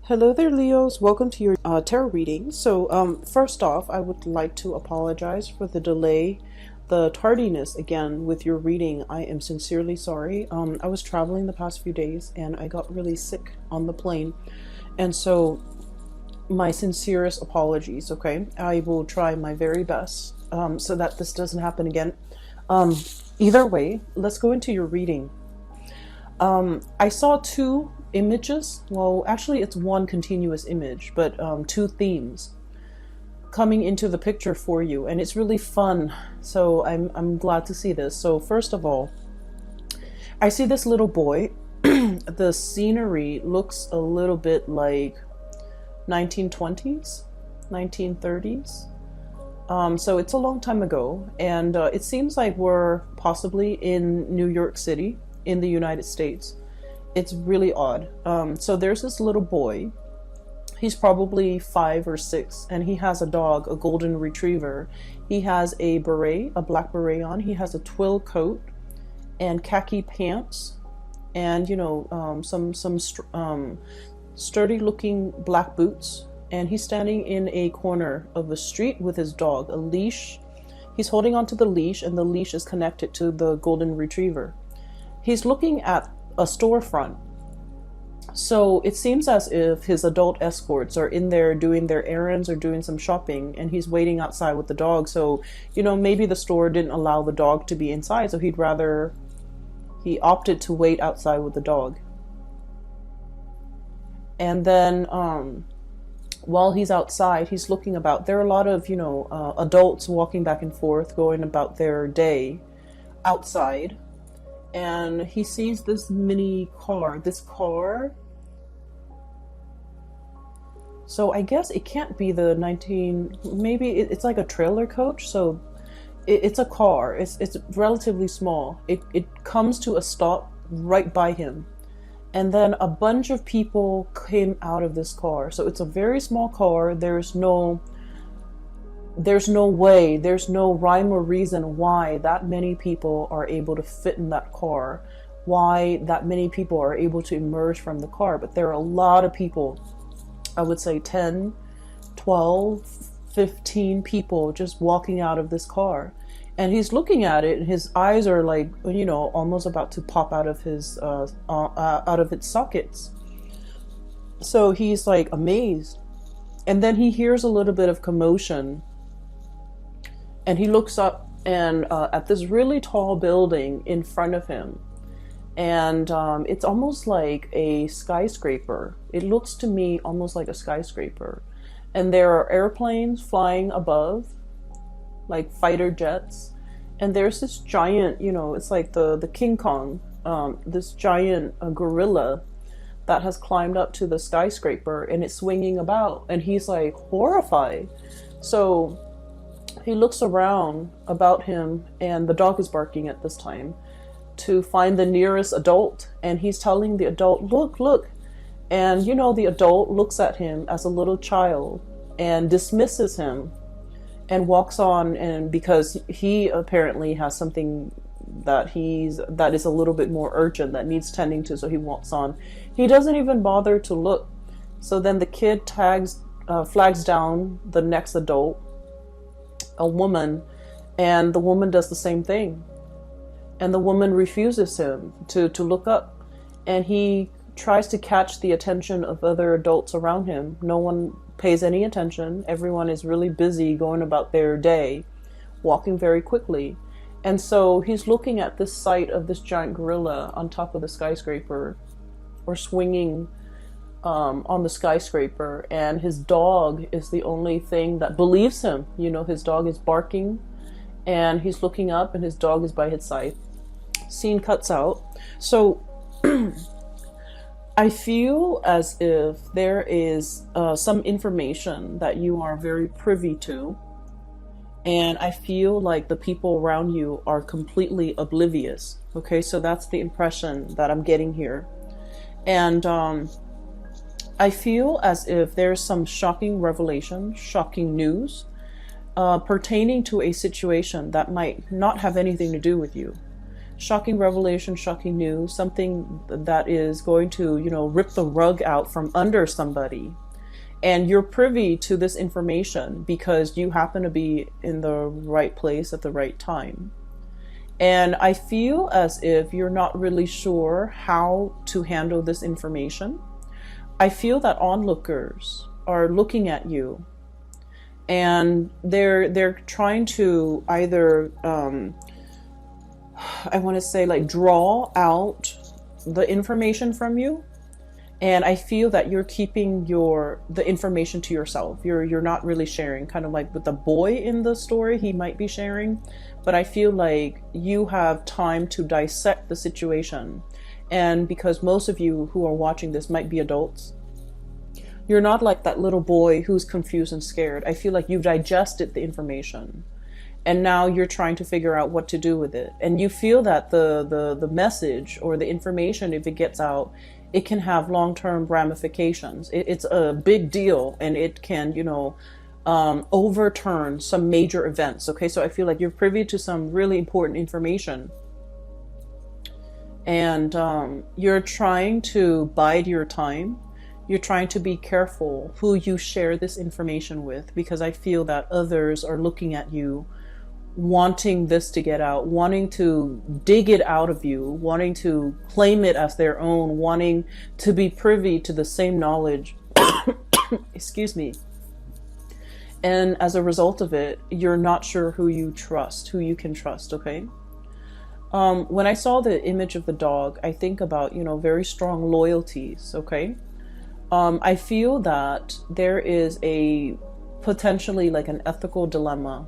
Hello there, Leos. Welcome to your tarot reading. So, first off, I would like to apologize for the delay, the tardiness again with your reading. I am sincerely sorry. I was traveling the past few days and I got really sick on the plane. And so, my sincerest apologies, okay? I will try my very best so that this doesn't happen again. Either way, let's go into your reading. I saw two images. Well, actually it's one continuous image, but two themes coming into the picture for you, and it's really fun. So I'm glad to see this. So first of all, I see this little boy. The scenery looks a little bit like 1920s, 1930s. So it's a long time ago, and it seems like we're possibly in New York City in the United States. It's really odd. So there's this little boy. He's probably 5 or 6, and he has a dog, a golden retriever. He has a beret, a black beret on. He has a twill coat and khaki pants, and some sturdy looking black boots. And he's standing in a corner of the street with his dog, a leash. He's holding onto the leash, and the leash is connected to the golden retriever. He's looking at a storefront. So it seems as if his adult escorts are in there doing their errands or doing some shopping, and he's waiting outside with the dog. So, maybe the store didn't allow the dog to be inside, so he opted to wait outside with the dog. And then while he's outside, he's looking about. There are a lot of, adults walking back and forth, going about their day outside. And he sees this mini car, so I guess it can't be the maybe it's like a trailer coach. So it's a car, it's relatively small. It comes to a stop right by him. And then a bunch of people came out of this car. So it's a very small car. There's no way, there's no rhyme or reason why that many people are able to fit in that car, why that many people are able to emerge from the car. But there are a lot of people, I would say 10, 12, 15 people just walking out of this car. And he's looking at it, and his eyes are like, almost about to pop out of his out of its sockets. So he's like amazed. And then he hears a little bit of commotion. And he looks up and at this really tall building in front of him. And it's almost like a skyscraper. It looks to me almost like a skyscraper. And there are airplanes flying above, like fighter jets. And there's this giant, it's like the King Kong, this giant gorilla that has climbed up to the skyscraper, and it's swinging about. And he's like horrified. So he looks around about him, and the dog is barking at this time, to find the nearest adult. And he's telling the adult, look. And the adult looks at him as a little child and dismisses him and walks on. And because he apparently has something that is a little bit more urgent, that needs tending to, so he walks on. He doesn't even bother to look. So then the kid flags down the next adult, a woman, and the woman does the same thing. And the woman refuses him to look up. And he tries to catch the attention of other adults around him. No one pays any attention. Everyone is really busy going about their day, walking very quickly. And so he's looking at this sight of this giant gorilla on top of the skyscraper, or swinging on the skyscraper, and his dog is the only thing that believes him. His dog is barking, and he's looking up, and his dog is by his side. Scene cuts out. So I feel as if there is some information that you are very privy to, and I feel like the people around you are completely oblivious. Okay, so that's the impression that I'm getting here. And I feel as if there's some shocking revelation, shocking news pertaining to a situation that might not have anything to do with you. shocking revelation, shocking news, something that is going to, rip the rug out from under somebody. And you're privy to this information because you happen to be in the right place at the right time. And I feel as if you're not really sure how to handle this information. I feel that onlookers are looking at you and they're trying to either, I want to say, like, draw out the information from you. And I feel that you're keeping the information to yourself. You're not really sharing, kind of like with the boy in the story, he might be sharing, but I feel like you have time to dissect the situation. And because most of you who are watching this might be adults, you're not like that little boy who's confused and scared. I feel like you've digested the information and now you're trying to figure out what to do with it. And you feel that the message or the information, if it gets out, it can have long-term ramifications. It's a big deal, and it can, overturn some major events. Okay, so I feel like you're privy to some really important information, and you're trying to bide your time. You're trying to be careful who you share this information with, because I feel that others are looking at you, wanting this to get out, wanting to dig it out of you, wanting to claim it as their own, wanting to be privy to the same knowledge. Excuse me. And as a result of it, you're not sure who you can trust, okay? When I saw the image of the dog, I think about, very strong loyalties, okay? I feel that there is a potentially like an ethical dilemma.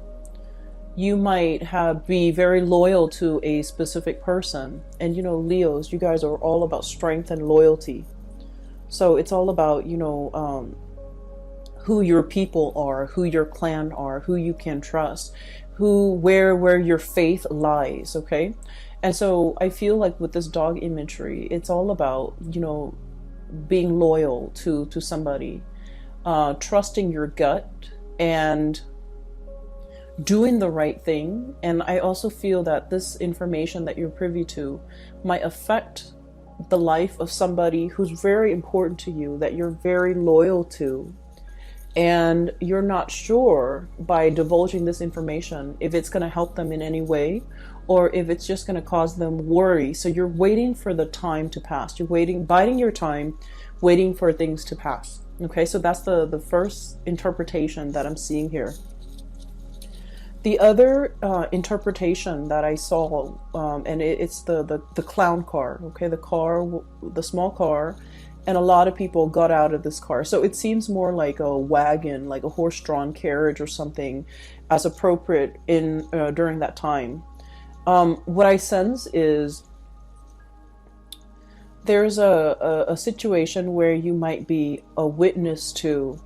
You might be very loyal to a specific person. And, Leos, you guys are all about strength and loyalty. So it's all about, who your people are, who your clan are, who you can trust, where your faith lies, okay? And so I feel like with this dog imagery, it's all about, being loyal to somebody, trusting your gut and doing the right thing. And I also feel that this information that you're privy to might affect the life of somebody who's very important to you, that you're very loyal to, and you're not sure by divulging this information if it's going to help them in any way or if it's just going to cause them worry. So you're waiting for the time to pass. You're biding your time, waiting for things to pass. Okay, so that's the first interpretation that I'm seeing here. The other interpretation that I saw, and it's the clown car, okay, the small car, and a lot of people got out of this car. So it seems more like a wagon, like a horse-drawn carriage or something, as appropriate during that time. What I sense is there's a situation where you might be a witness to.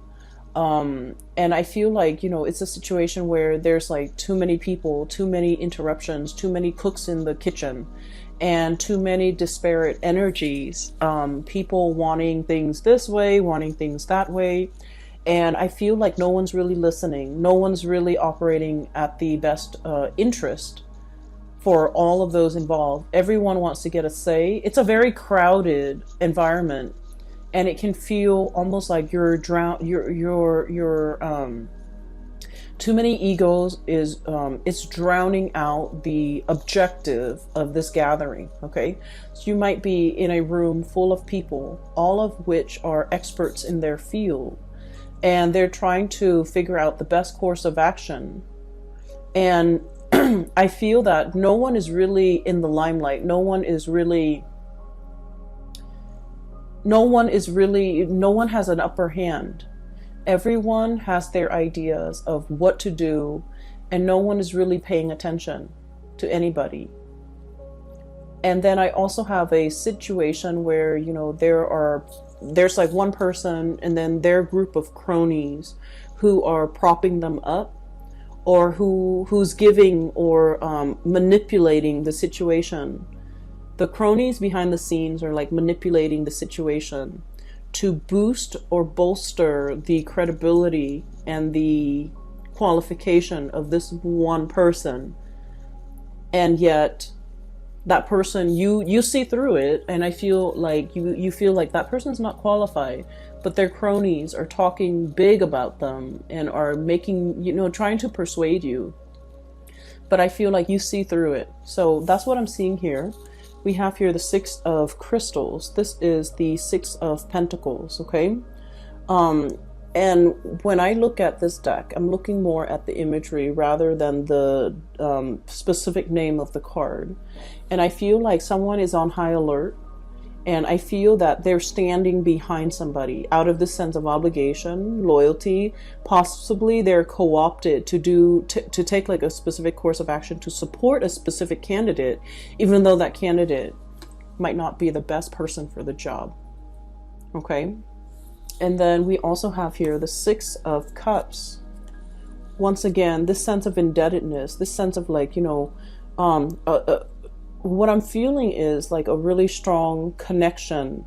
And I feel like, it's a situation where there's like too many people, too many interruptions, too many cooks in the kitchen, and too many disparate energies, people wanting things this way, wanting things that way. And I feel like no one's really listening. No one's really operating at the best interest for all of those involved. Everyone wants to get a say. It's a very crowded environment. And it can feel almost like you're too many egos it's drowning out the objective of this gathering. Okay, so you might be in a room full of people, all of which are experts in their field, and they're trying to figure out the best course of action. And I feel that no one is really in the limelight. No one has an upper hand. Everyone has their ideas of what to do, and no one is really paying attention to anybody. And then I also have a situation where, there's like one person and then their group of cronies who are propping them up, or who's giving or manipulating the situation. The cronies behind the scenes are like manipulating the situation to boost or bolster the credibility and the qualification of this one person. And yet that person, you see through it, and I feel like you feel like that person's not qualified, but their cronies are talking big about them and are making, trying to persuade you. But I feel like you see through it. So that's what I'm seeing here. We have here the Six of Crystals. This is the Six of Pentacles, okay? And when I look at this deck, I'm looking more at the imagery rather than the specific name of the card. And I feel like someone is on high alert, and I feel that they're standing behind somebody out of this sense of obligation, loyalty. Possibly they're co-opted to take like a specific course of action to support a specific candidate, even though that candidate might not be the best person for the job. Okay. And then we also have here the Six of Cups. Once again, this sense of indebtedness, this sense of like, what I'm feeling is like a really strong connection.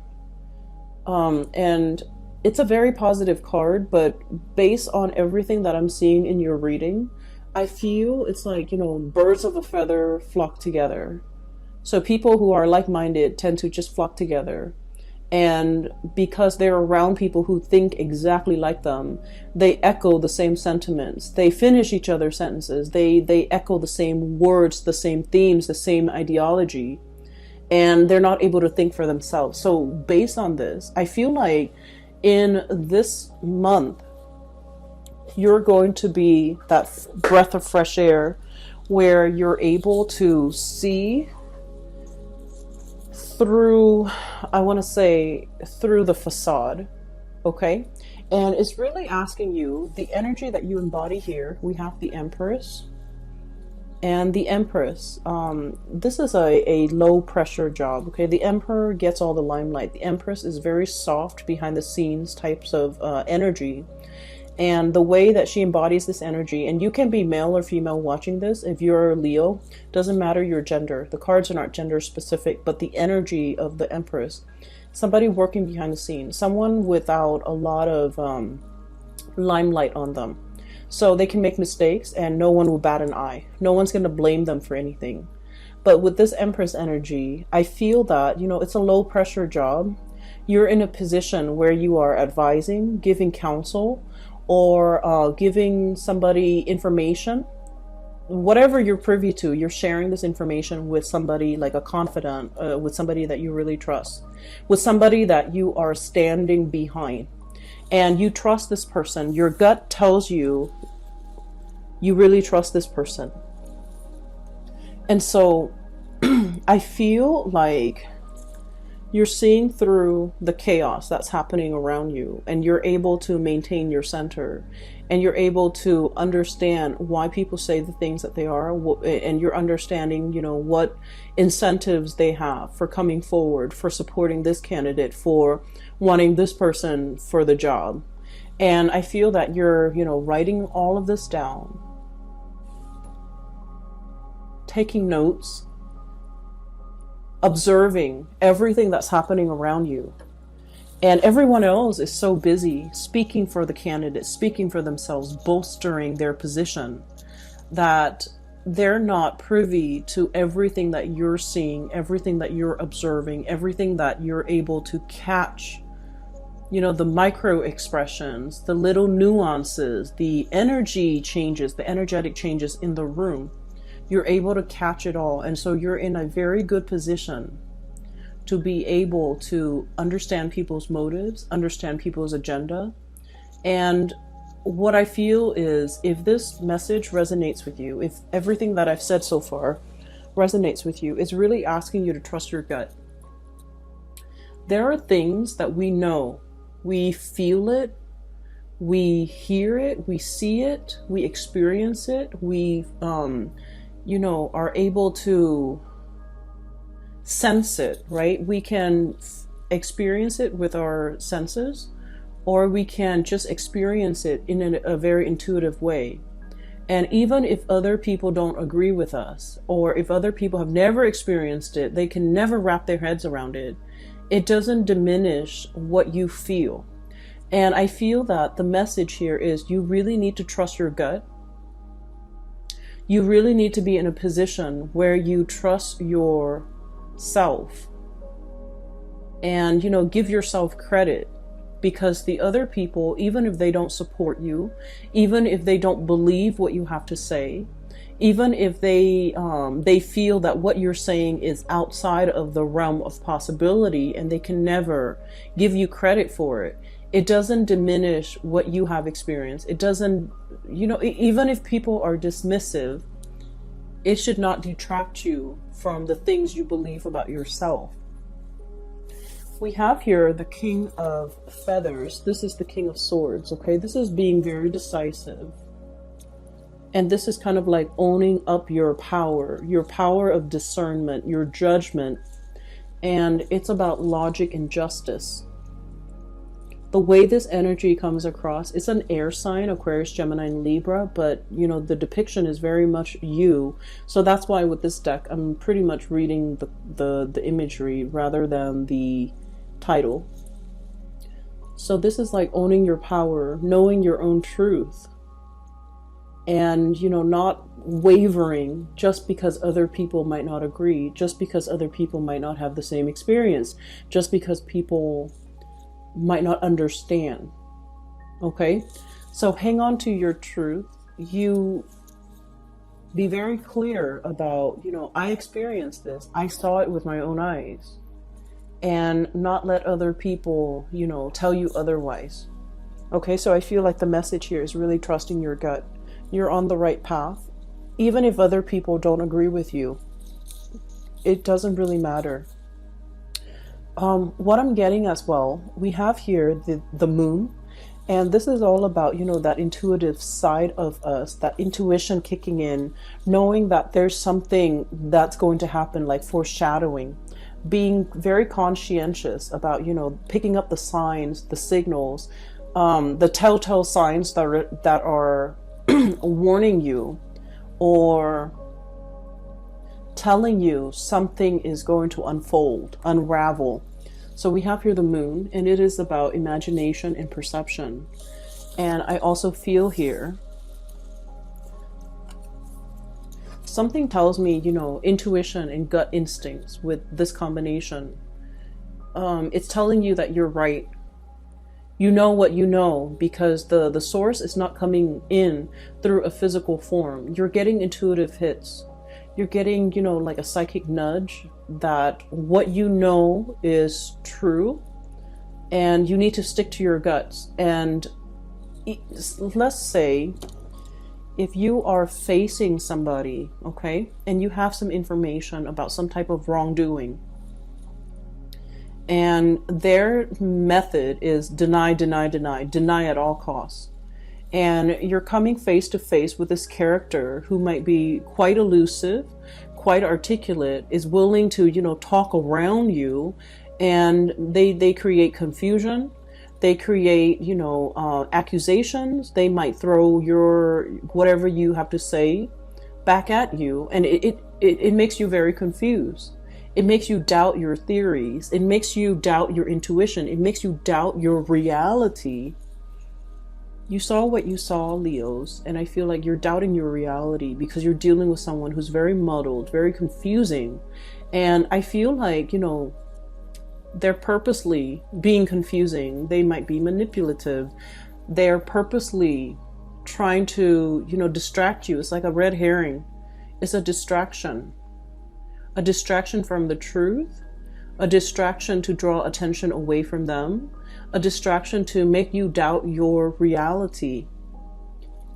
And it's a very positive card, but based on everything that I'm seeing in your reading, I feel it's like, birds of a feather flock together. So people who are like-minded tend to just flock together. And because they're around people who think exactly like them, they echo the same sentiments. They finish each other's sentences. They echo the same words, the same themes, the same ideology. And they're not able to think for themselves. So based on this, I feel like in this month, you're going to be that breath of fresh air where you're able to see through, I want to say, through the facade, okay? And it's really asking you, the energy that you embody here, we have the Empress. And the Empress, this is a low pressure job, okay? The Emperor gets all the limelight. The Empress is very soft, behind the scenes types of energy. And the way that she embodies this energy, and you can be male or female watching this. If you're a Leo, doesn't matter your gender. The cards are not gender specific, but the energy of the Empress, somebody working behind the scenes, someone without a lot of limelight on them. So they can make mistakes and no one will bat an eye. No one's going to blame them for anything. But with this Empress energy, I feel that, it's a low pressure job. You're in a position where you are advising, giving counsel, or giving somebody information, whatever you're privy to, you're sharing this information with somebody like a confidant, with somebody that you really trust, with somebody that you are standing behind, and you trust this person. Your gut tells you you really trust this person. And so I feel like you're seeing through the chaos that's happening around you, and you're able to maintain your center, and you're able to understand why people say the things that they are, and you're understanding, what incentives they have for coming forward, for supporting this candidate, for wanting this person for the job. And I feel that you're, writing all of this down, taking notes, observing everything that's happening around you. And everyone else is so busy speaking for the candidate, speaking for themselves, bolstering their position, that they're not privy to everything that you're seeing, everything that you're observing, everything that you're able to catch. The micro expressions, the little nuances, the energy changes, the energetic changes in the room. You're able to catch it all. And so you're in a very good position to be able to understand people's motives, understand people's agenda. And what I feel is, if this message resonates with you, if everything that I've said so far resonates with you, it's really asking you to trust your gut. There are things that we know, we feel it, we hear it, we see it, we experience it, we are able to sense it, right? We can experience it with our senses, or we can just experience it in a very intuitive way. And even if other people don't agree with us, or if other people have never experienced it, they can never wrap their heads around it, it doesn't diminish what you feel. And I feel that the message here is, you really need to trust your gut. You really need to be in a position where you trust yourself and, give yourself credit, because the other people, even if they don't support you, even if they don't believe what you have to say, even if they feel that what you're saying is outside of the realm of possibility and they can never give you credit for it, it doesn't diminish what you have experienced. It doesn't, even if people are dismissive, it should not detract you from the things you believe about yourself. We have here the King of Feathers. This is the King of Swords, okay? This is being very decisive. And this is kind of like owning up your power of discernment, your judgment. And it's about logic and justice. The way this energy comes across, it's an air sign, Aquarius, Gemini, and Libra, but the depiction is very much you. So that's why with this deck, I'm pretty much reading the imagery rather than the title. So this is like owning your power, knowing your own truth, and not wavering just because other people might not agree, just because other people might not have the same experience, just because people might not understand. Okay, so hang on to your truth. You be very clear about, I experienced this, I saw it with my own eyes, and not let other people, tell you otherwise. Okay, so I feel like the message here is really trusting your gut. You're on the right path. Even if other people don't agree with you, it doesn't really matter. What I'm getting as well, we have here the moon, and this is all about, that intuitive side of us, that intuition kicking in, knowing that there's something that's going to happen, like foreshadowing, being very conscientious about, picking up the signs, the signals, the telltale signs that are warning you or telling you something is going to unfold, unravel. So we have here the moon, and it is about imagination and perception. And I also feel here, something tells me, intuition and gut instincts with this combination. It's telling you that you're right. You know what you know, because the source is not coming in through a physical form. You're getting intuitive hits. You're getting, like a psychic nudge that what you know is true, and you need to stick to your guts. And let's say if you are facing somebody, okay, and you have some information about some type of wrongdoing, and their method is deny, deny, deny, deny at all costs. And you're coming face to face with this character who might be quite elusive, quite articulate, is willing to, talk around you, and they create confusion. They create, accusations. They might throw your whatever you have to say back at you, and it makes you very confused. It makes you doubt your theories. It makes you doubt your intuition. It makes you doubt your reality. You saw what you saw, Leos, and I feel like you're doubting your reality because you're dealing with someone who's very muddled, very confusing. And I feel like, they're purposely being confusing. They might be manipulative. They're purposely trying to, distract you. It's like a red herring. It's a distraction from the truth, a distraction to draw attention away from them, a distraction to make you doubt your reality.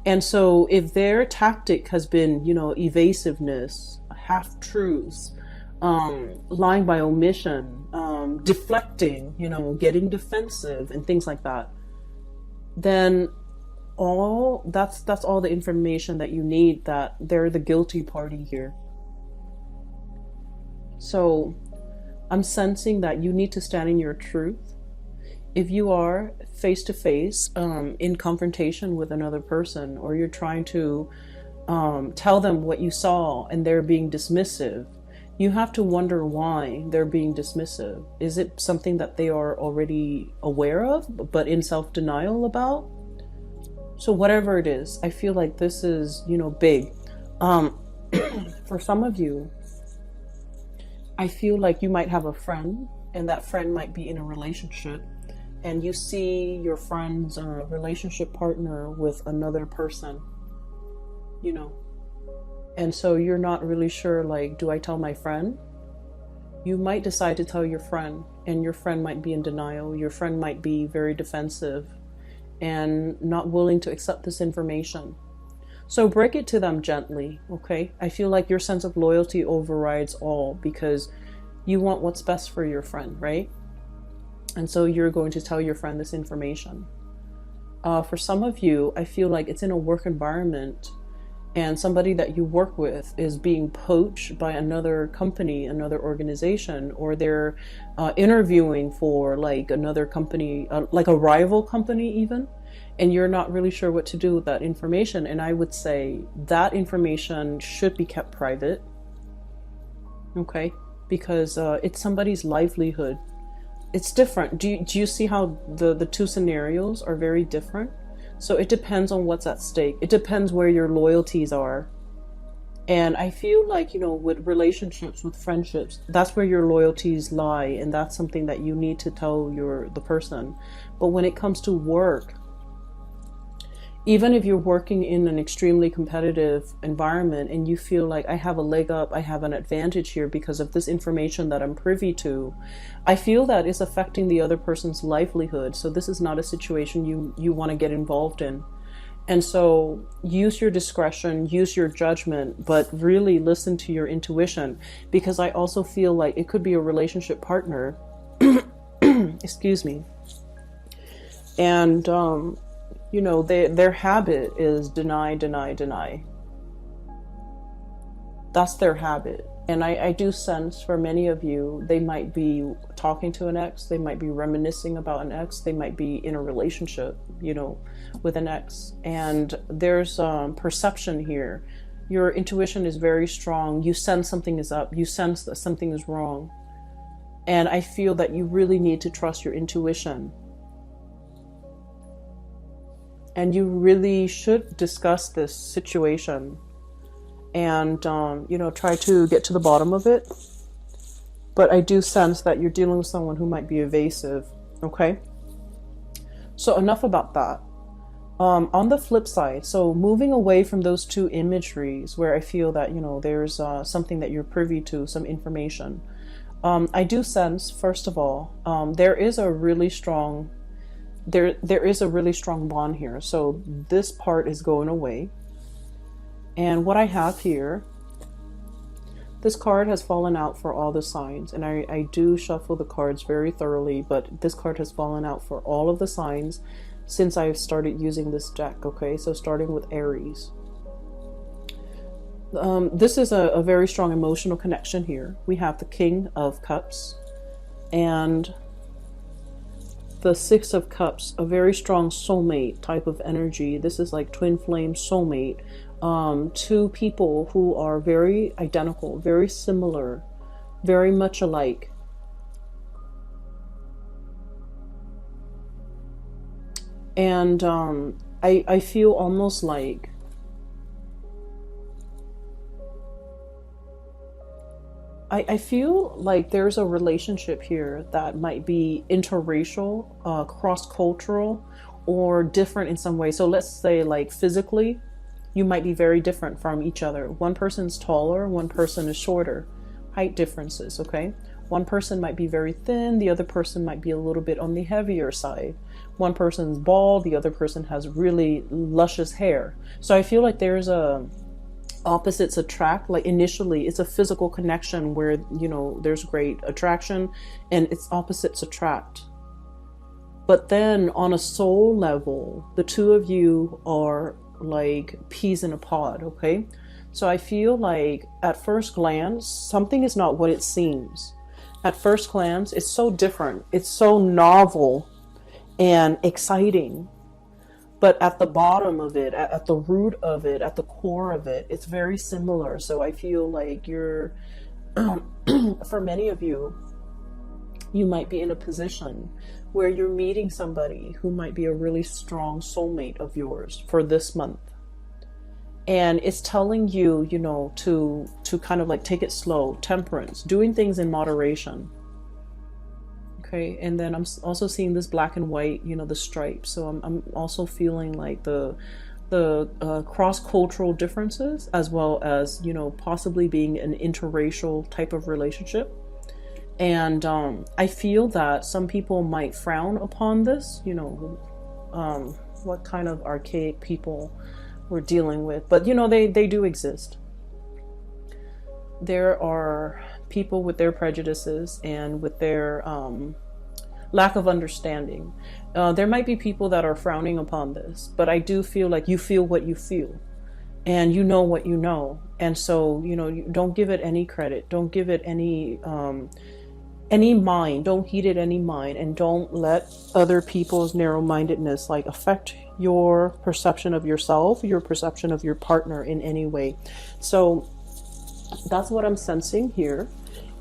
And so if their tactic has been, evasiveness, half-truths, lying by omission, deflecting, getting defensive and things like that, then that's all the information that you need, that they're the guilty party here. So I'm sensing that you need to stand in your truth. If you are face to face in confrontation with another person, or you're trying to tell them what you saw and they're being dismissive, you have to wonder why they're being dismissive. Is it something that they are already aware of but in self-denial about? So whatever it is, I feel like this is, big. Um, for some of you, I feel like you might have a friend, and that friend might be in a relationship, and you see your friend's relationship partner with another person, you know, and so you're not really sure, like, do I tell my friend? You might decide to tell your friend, and your friend might be in denial. Your friend might be very defensive and not willing to accept this information. So break it to them gently, okay? I feel like your sense of loyalty overrides all, because you want what's best for your friend, right? And so you're going to tell your friend this information. For some of you, I feel like it's in a work environment, and somebody that you work with is being poached by another company, another organization, or they're interviewing for like another company, like a rival company even, and you're not really sure what to do with that information. And I would say that information should be kept private, okay? Because it's somebody's livelihood. It's different. Do you see how the two scenarios are very different? So it depends on what's at stake. It depends where your loyalties are. And I feel like, you know, with relationships, with friendships, that's where your loyalties lie, and that's something that you need to tell the person. But when it comes to work, even if you're working in an extremely competitive environment and you feel like I have a leg up, I have an advantage here because of this information that I'm privy to, I feel that is affecting the other person's livelihood. So this is not a situation you want to get involved in. And so use your discretion, use your judgment, but really listen to your intuition, because I also feel like it could be a relationship partner, excuse me, and you know, their habit is deny, deny, deny. That's their habit. And I do sense for many of you, they might be talking to an ex, they might be reminiscing about an ex, they might be in a relationship, you know, with an ex. And there's perception here. Your intuition is very strong. You sense something is up. You sense that something is wrong. And I feel that you really need to trust your intuition. And you really should discuss this situation and, you know, try to get to the bottom of it. But I do sense that you're dealing with someone who might be evasive, okay? So enough about that. On the flip side, so moving away from those two imageries where I feel that, you know, there's something that you're privy to, some information. I do sense, first of all, there is a really strong bond here. So this part is going away. And what I have here, this card has fallen out for all the signs. And I do shuffle the cards very thoroughly, but this card has fallen out for all of the signs since I've started using this deck, okay? So starting with Aries. This is a very strong emotional connection here. We have the King of Cups and the Six of Cups, a very strong soulmate type of energy. This is like twin flame soulmate. Two people who are very identical, very similar, very much alike. And I feel almost like I feel like there's a relationship here that might be interracial, cross-cultural, or different in some way. So let's say like physically, you might be very different from each other. One person's taller, one person is shorter. Height differences, okay? One person might be very thin, the other person might be a little bit on the heavier side. One person's bald, the other person has really luscious hair. So I feel like there's opposites attract. Like initially it's a physical connection where, you know, there's great attraction and it's opposites attract. But then on a soul level, the two of you are like peas in a pod, okay? So I feel like at first glance, something is not what it seems. At first glance, it's so different. It's so novel and exciting. But at the bottom of it, at the root of it, at the core of it, it's very similar. So I feel like you're, for many of you, you might be in a position where you're meeting somebody who might be a really strong soulmate of yours for this month. And it's telling you, you know, to kind of like take it slow, temperance, doing things in moderation. Okay, and then I'm also seeing this black and white, you know, the stripes. So I'm also feeling like the cross-cultural differences, as well as, you know, possibly being an interracial type of relationship. And I feel that some people might frown upon this, you know, what kind of archaic people we're dealing with. But, you know, they do exist. There are people with their prejudices and with their lack of understanding. There might be people that are frowning upon this, but I do feel like you feel what you feel, and you know what you know. And so, you know, you don't give it any credit. Don't give it any mind. Don't heed it any mind, and don't let other people's narrow-mindedness like affect your perception of yourself, your perception of your partner in any way. So that's what I'm sensing here.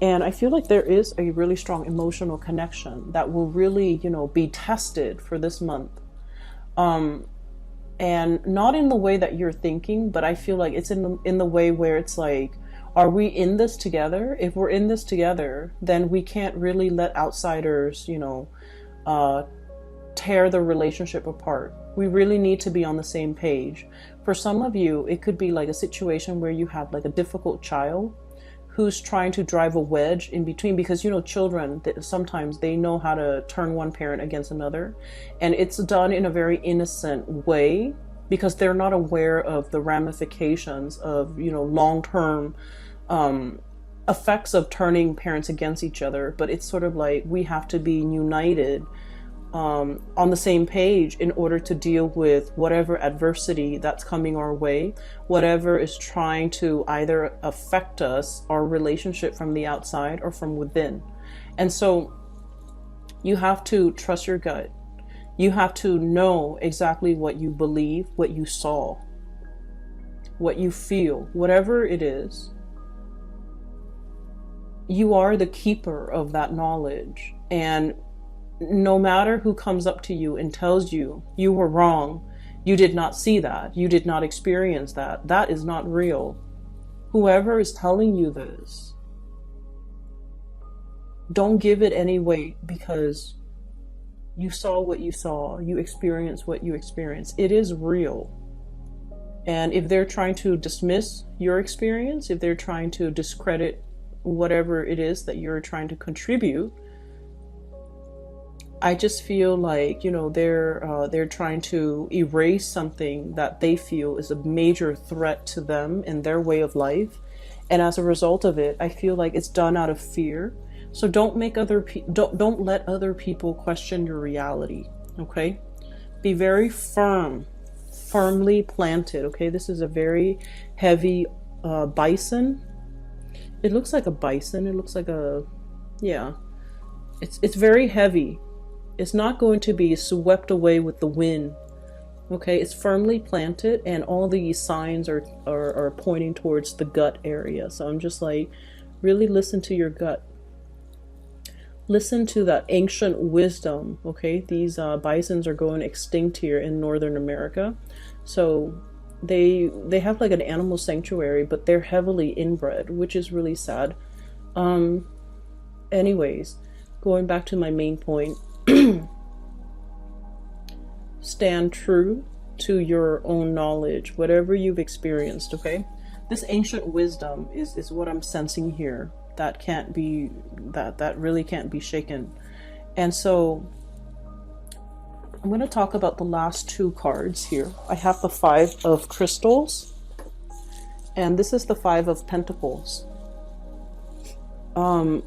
And I feel like there is a really strong emotional connection that will really, you know, be tested for this month. And not in the way that you're thinking, but I feel like it's in the way where it's like, are we in this together? If we're in this together, then we can't really let outsiders, you know, tear the relationship apart. We really need to be on the same page. For some of you, it could be like a situation where you have like a difficult child who's trying to drive a wedge in between, because, you know, children, sometimes they know how to turn one parent against another, and it's done in a very innocent way because they're not aware of the ramifications of, you know, long-term effects of turning parents against each other. But it's sort of like we have to be united on the same page in order to deal with whatever adversity that's coming our way, whatever is trying to either affect us, our relationship from the outside or from within. And so you have to trust your gut. You have to know exactly what you believe, what you saw, what you feel, whatever it is. You are the keeper of that knowledge. And no matter who comes up to you and tells you you were wrong, you did not see that, you did not experience that, that is not real. Whoever is telling you this, don't give it any weight, because you saw what you saw, you experienced what you experienced. It is real. And if they're trying to dismiss your experience, if they're trying to discredit whatever it is that you're trying to contribute, I just feel like, you know, they're trying to erase something that they feel is a major threat to them and their way of life. And as a result of it, I feel like it's done out of fear. So don't let other people question your reality. Okay? Be very firmly planted. Okay? This is a very heavy bison. It looks like a bison. It looks like a, yeah. It's very heavy. It's not going to be swept away with the wind. Okay, it's firmly planted, and all these signs are pointing towards the gut area. So I'm just like, really listen to your gut. Listen to that ancient wisdom. Okay, these bisons are going extinct here in Northern America. So they have like an animal sanctuary, but they're heavily inbred, which is really sad. Anyways, going back to my main point. Stand true to your own knowledge, whatever you've experienced. Okay, this ancient wisdom is what I'm sensing here. That can't be, that really can't be shaken. And so I'm going to talk about the last two cards here. I have the Five of Crystals, and this is the Five of Pentacles.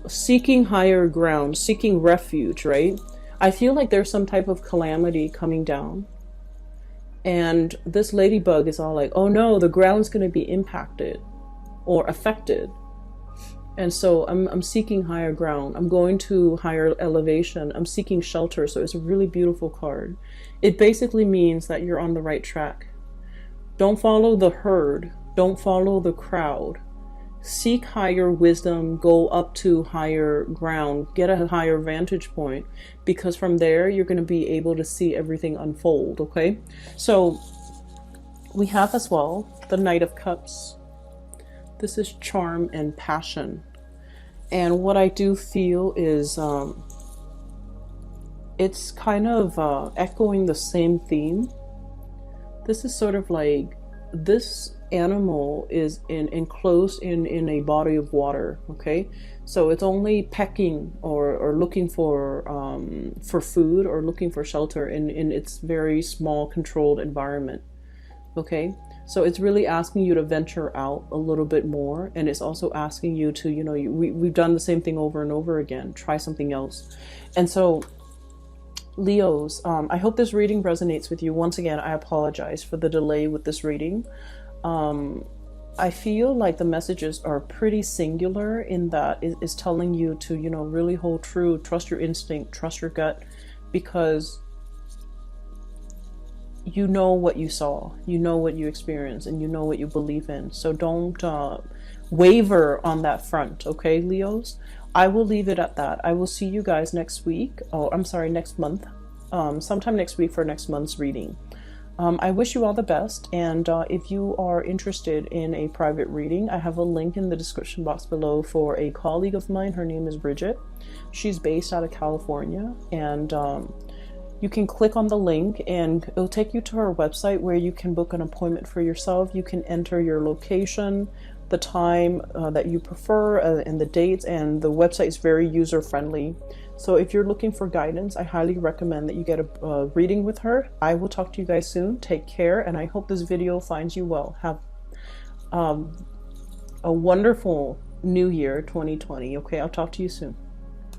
Seeking higher ground, seeking refuge, right? I feel like there's some type of calamity coming down, and this ladybug is all like, oh no, the ground's going to be impacted or affected. And so I'm seeking higher ground. I'm going to higher elevation. I'm seeking shelter. So it's a really beautiful card. It basically means that you're on the right track. Don't follow the herd. Don't follow the crowd. Seek higher wisdom, go up to higher ground, get a higher vantage point, because from there you're going to be able to see everything unfold. Okay, so We have as well the Knight of Cups. This is charm and passion. And what I do feel is it's kind of echoing the same theme. This is sort of like, this animal is enclosed in a body of water, okay? So it's only pecking or looking for food or looking for shelter in its very small controlled environment, okay? So it's really asking you to venture out a little bit more, and it's also asking you to, you know, we've done the same thing over and over again, try something else. And so Leos, I hope this reading resonates with you. Once again, I apologize for the delay with this reading. I feel like the messages are pretty singular in that it is telling you to, you know, really hold true, trust your instinct, trust your gut, because you know what you saw, you know what you experienced, and you know what you believe in. So don't waver on that front, okay, Leos? I will leave it at that. I will see you guys next week. Oh, I'm sorry, next month. Sometime next week for next month's reading. I wish you all the best, and if you are interested in a private reading, I have a link in the description box below for a colleague of mine. Her name is Bridget. She's based out of California, and you can click on the link and it'll take you to her website where you can book an appointment for yourself. You can enter your location, the time that you prefer, and the dates, and the website is very user friendly. So if you're looking for guidance, I highly recommend that you get a reading with her. I will talk to you guys soon. Take care, and I hope this video finds you well. Have a wonderful new year 2020. Okay, I'll talk to you soon.